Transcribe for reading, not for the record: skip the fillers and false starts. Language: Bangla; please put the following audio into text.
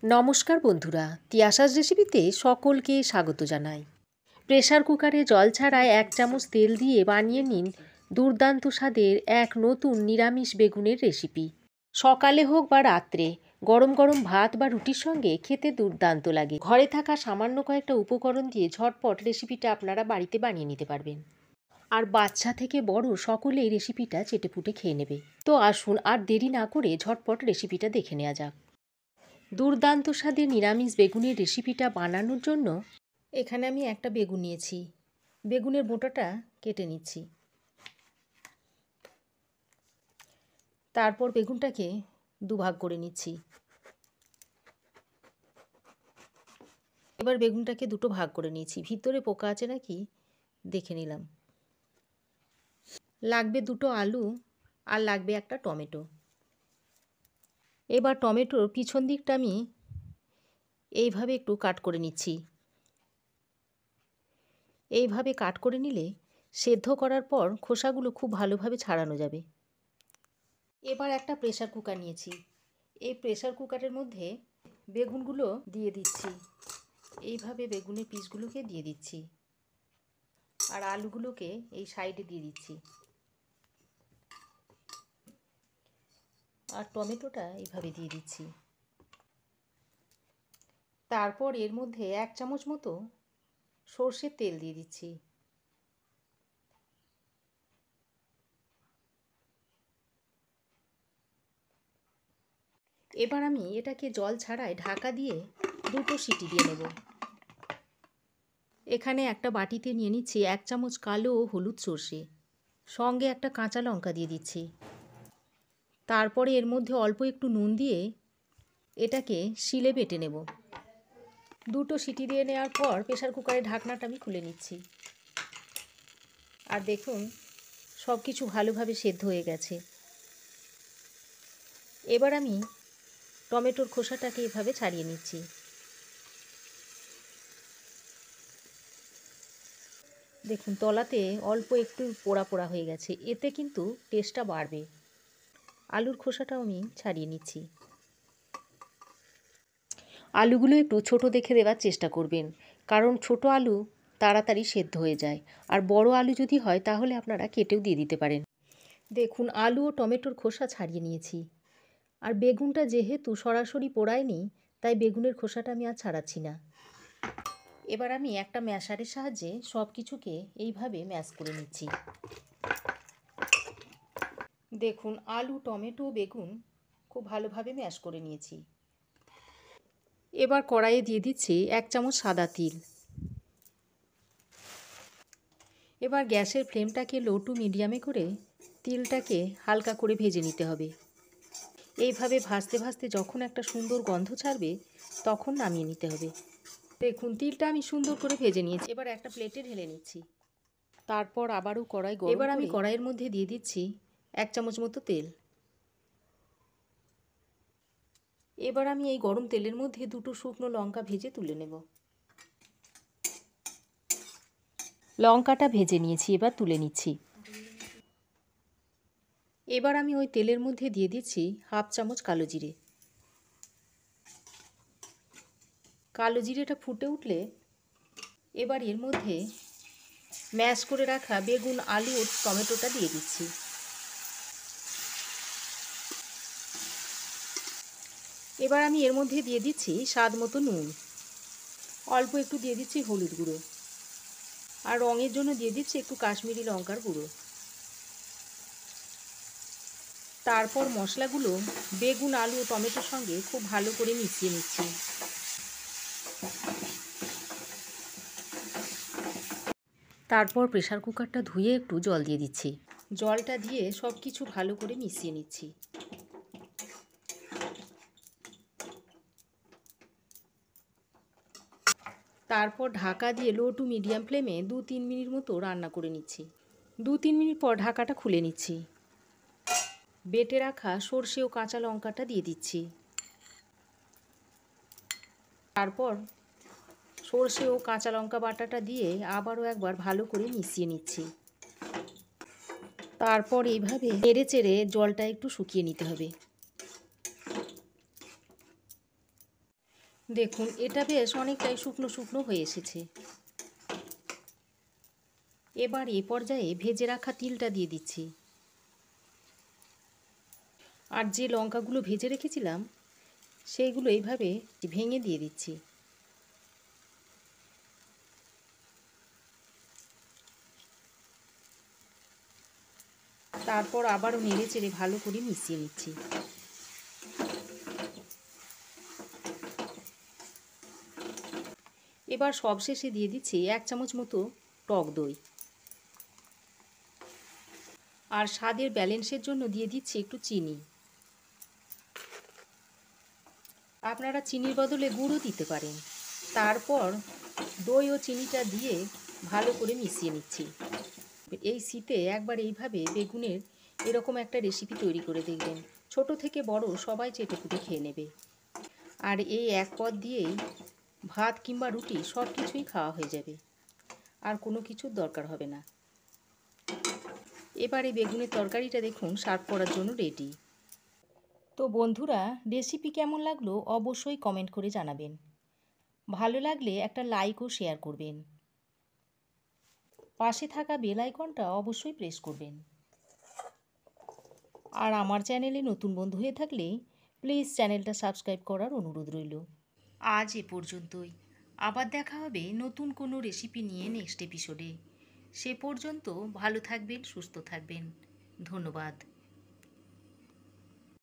নমস্কার বন্ধুরা, তিয়াশাস রেসিপিতে সকলকে স্বাগত জানাই। প্রেসার কুকারে জল ছাড়াই 1 চামচ তেল দিয়ে বানিয়ে নিন দুর্দান্ত স্বাদের এক নতুন নিরামিষ বেগুনের রেসিপি। সকালে হোক বা রাত্রে গরম গরম ভাত বা রুটির সঙ্গে খেতে দুর্দান্ত লাগে। ঘরে থাকা সামান্য কয়েকটা উপকরণ দিয়ে ঝটপট রেসিপিটা আপনারা বাড়িতে বানিয়ে নিতে পারবেন। আর বাচ্চা থেকে বড় সকলেই রেসিপিটা চেটেপুটে খেয়ে নেবে। তো আসুন আর দেরি না করে ঝটপট রেসিপিটা দেখে নেওয়া যাক। দুর্দান্ত স্বাদের নিরামিষ বেগুনের রেসিপিটা বানানোর জন্য এখানে আমি একটা বেগুন নিয়েছি। বেগুনের বোঁটাটা কেটে নিচ্ছি। তারপর বেগুনটাকে দুভাগ করে নিচ্ছি। এবার বেগুনটাকে দুটো ভাগ করে নিয়েছি। ভিতরে পোকা আছে নাকি দেখে নিলাম। লাগবে দুটো আলু আর লাগবে একটা টমেটো। এবার টমেটোর পিছন দিকটা আমি এইভাবে একটু কাট করে নিচ্ছি। এইভাবে কাট করে নিলে সেদ্ধ করার পর খোসাগুলো খুব ভালোভাবে ছাড়ানো যাবে। এবার একটা প্রেসার কুকার নিয়েছি। এই প্রেসার কুকারের মধ্যে বেগুনগুলো দিয়ে দিচ্ছি। এইভাবে বেগুনের পিসগুলোকে দিয়ে দিচ্ছি আর আলুগুলোকে এই সাইডে দিয়ে দিচ্ছি আর টমেটোটা এইভাবে দিয়ে দিচ্ছি। তারপর এর মধ্যে 1 চামচ মতো সর্ষের তেল দিয়ে দিচ্ছি। এবার আমি এটাকে জল ছাড়াই ঢাকা দিয়ে দুটো সিটি দিয়ে নেব। এখানে একটা বাটিতে নিয়ে নিচ্ছি 1 চামচ কালো ও হলুদ সর্ষে, সঙ্গে একটা কাঁচা লঙ্কা দিয়ে দিচ্ছি। তারপরে এর মধ্যে অল্প একটু নুন দিয়ে এটাকে শিলে বেটে নেব। দুটো সিটি দিয়ে নেওয়ার পর প্রেসার কুকারের ঢাকনাটা আমি খুলে নিচ্ছি। আর দেখুন সব কিছু ভালোভাবে সেদ্ধ হয়ে গেছে। এবার আমি টমেটোর খোসাটাকে এভাবে ছাড়িয়ে নিচ্ছি। দেখুন তলাতে অল্প একটু পোড়া পোড়া হয়ে গেছে, এতে কিন্তু টেস্টটা বাড়বে। আলুর খোসাটাও আমি ছাড়িয়ে নিচ্ছি। আলুগুলো একটু ছোট দেখে দেওয়ার চেষ্টা করবেন, কারণ ছোট আলু তাড়াতাড়ি সেদ্ধ হয়ে যায়। আর বড় আলু যদি হয় তাহলে আপনারা কেটেও দিয়ে দিতে পারেন। দেখুন আলু ও টমেটোর খোসা ছাড়িয়ে নিয়েছি। আর বেগুনটা যেহেতু সরাসরি পোড়ায়নি, তাই বেগুনের খোসাটা আমি আর ছাড়াচ্ছি না। এবার আমি একটা ম্যাশারের সাহায্যে সব কিছুকে এইভাবে ম্যাশ করে নিচ্ছি। দেখুন আলু, টমেটো, বেগুন খুব ভালোভাবে ম্যাশ করে নিয়েছি। এবার কড়াইয়ে দিয়ে দিচ্ছি 1 চামচ সাদা তিল। এবার গ্যাসের ফ্লেমটাকে লো টু মিডিয়ামে করে তিলটাকে হালকা করে ভেজে নিতে হবে। এইভাবে ভাজতে ভাজতে যখন একটা সুন্দর গন্ধ ছাড়বে তখন নামিয়ে নিতে হবে। দেখুন তিলটা আমি সুন্দর করে ভেজে নিয়েছি। এবার একটা প্লেটে ঢেলে নিচ্ছি। তারপর আবারও কড়াই গরম করে এবার আমি কড়াইয়ের মধ্যে দিয়ে দিচ্ছি 1 চামচ মতো তেল। এবার আমি এই গরম তেলের মধ্যে দুটো শুকনো লঙ্কা ভেজে তুলে নেব। লঙ্কাটা ভেজে নিয়েছি, এবার তুলে নিচ্ছি। এবার আমি ওই তেলের মধ্যে দিয়ে দিচ্ছি 1/2 চামচ কালো জিরে। কালো জিরেটা ফুটে উঠলে এবার এর মধ্যে ম্যাশ করে রাখা বেগুন, আলু ও টমেটোটা দিয়ে দিচ্ছি। এবার আমি এর মধ্যে দিয়ে দিচ্ছি স্বাদ মতো নুন, অল্প একটু দিয়ে দিচ্ছি হলুদ গুঁড়ো, আর রঙের জন্য দিয়ে দিচ্ছি একটু কাশ্মীরি লঙ্কার গুঁড়ো। তারপর মশলাগুলো বেগুন, আলু ও টমেটোর সঙ্গে খুব ভালো করে মিশিয়ে নিচ্ছি। তারপর প্রেসার কুকারটা ধুয়ে একটু জল দিয়ে দিচ্ছি। জলটা দিয়ে সব কিছু ভালো করে মিশিয়ে নিচ্ছি। তারপর ঢাকা দিয়ে লো টু মিডিয়াম ফ্লেমে 2-3 মিনিট মতো রান্না করে নিচ্ছি। 2-3 মিনিট পর ঢাকাটা খুলে নিচ্ছি। বেটে রাখা সর্ষে ও কাঁচা লঙ্কাটা দিয়ে দিচ্ছি। তারপর সর্ষে ও কাঁচা লঙ্কা বাটাটা দিয়ে আবারও একবার ভালো করে মিশিয়ে নিচ্ছি। তারপর এইভাবে নেড়ে চেড়ে জলটা একটু শুকিয়ে নিতে হবে। দেখুন এটা বেশ অনেকটাই শুকনো শুকনো হয়ে এসেছে। এবার এ পর্যায়ে ভেজে রাখা তিলটা দিয়ে দিচ্ছি। আর যে লঙ্কাগুলো ভেজে রেখেছিলাম সেইগুলো এইভাবে ভেঙে দিয়ে দিচ্ছি। তারপর আবারও নেড়ে চেড়ে ভালো করে মিশিয়ে নিচ্ছি। এবার সবশেষে দিয়ে দিচ্ছি 1 চামচ মতো টক দই। আর স্বাদের ব্যালেন্সের জন্য দিয়ে দিচ্ছি একটু চিনি। আপনারা চিনির বদলে গুড়ও দিতে পারেন। তারপর দই ও চিনিটা দিয়ে ভালো করে মিশিয়ে নিচ্ছি। এই শীতে একবার এইভাবে বেগুনের এরকম একটা রেসিপি তৈরি করে দেখবেন। ছোট থেকে বড় সবাই চেটেপুটে খেয়ে নেবে। আর এই এক পদ দিয়েই ভাত কিংবা রুটি সব কিছুই খাওয়া হয়ে যাবে, আর কোনো কিছুর দরকার হবে না। এবারে বেগুনের তরকারিটা দেখুন সার্ভ করার জন্য রেডি। তো বন্ধুরা, রেসিপি কেমন লাগলো অবশ্যই কমেন্ট করে জানাবেন। ভালো লাগলে একটা লাইক ও শেয়ার করবেন। পাশে থাকা বেল আইকনটা অবশ্যই প্রেস করবেন। আর আমার চ্যানেলে নতুন বন্ধু হয়ে থাকলে প্লিজ চ্যানেলটা সাবস্ক্রাইব করার অনুরোধ রইল। আজ এ পর্যন্তই। আবার দেখা হবে নতুন কোনো রেসিপি নিয়ে নেক্সট এপিসোডে। সে পর্যন্ত ভালো থাকবেন, সুস্থ থাকবেন। ধন্যবাদ।